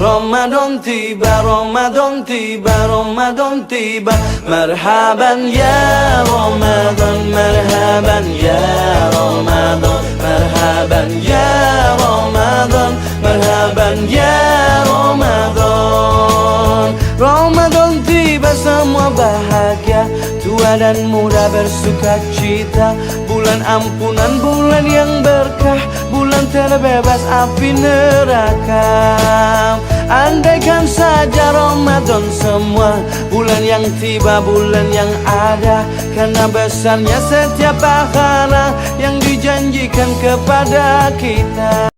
Ramadan tiba, Ramadan tiba, Ramadan tiba. Marhaban ya Ramadan, marhaban ya Ramadan, marhaban ya Ramadan, marhaban ya Ramadan. Ramadan tiba, semua bahagia, tua dan muda bersuka cita. Bulan ampunan, bulan yang berkah, bulan terbebas api neraka. Andaikan saja Ramadan semua, bulan yang tiba, bulan yang ada. Karena besarnya setiap pahala yang dijanjikan kepada kita.